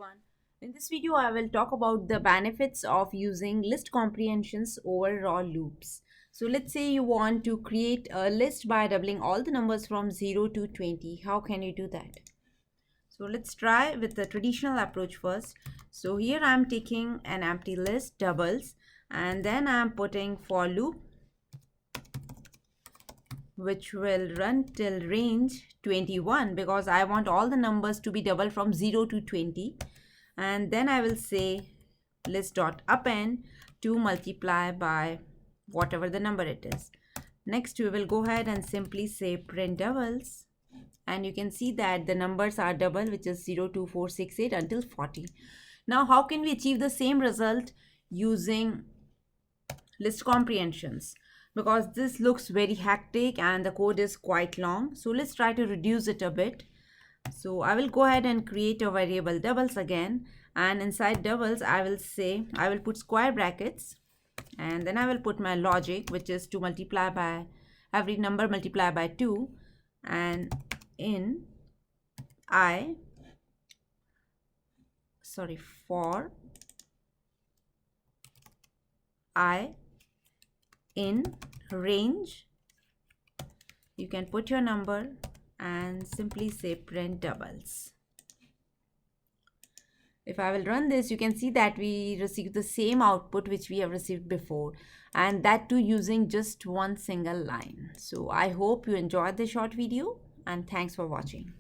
everyone. In this video, I will talk about the benefits of using list comprehensions over raw loops. So let's say you want to create a list by doubling all the numbers from 0 to 20. How can you do that? So let's try with the traditional approach first. So here I'm taking an empty list, doubles, and then I'm putting for loop which will run till range 21 because I want all the numbers to be double from 0 to 20. And then I will say list.append to multiply by whatever the number it is. Next we will go ahead and simply say print doubles, and you can see that the numbers are double, which is 0, 2, 4, 6, 8 until 40. Now how can we achieve the same result using list comprehensions? Because this looks very hectic and the code is quite long, so let's try to reduce it a bit. So I will go ahead and create a variable doubles again, and inside doubles I will put square brackets, and then I will put my logic, which is to multiply by every number multiply by 2, and in for I in range, you can put your number and simply say print doubles. If I will run this, you can see that we receive the same output which we have received before, and that too using just one single line. So I hope you enjoyed this short video, and thanks for watching.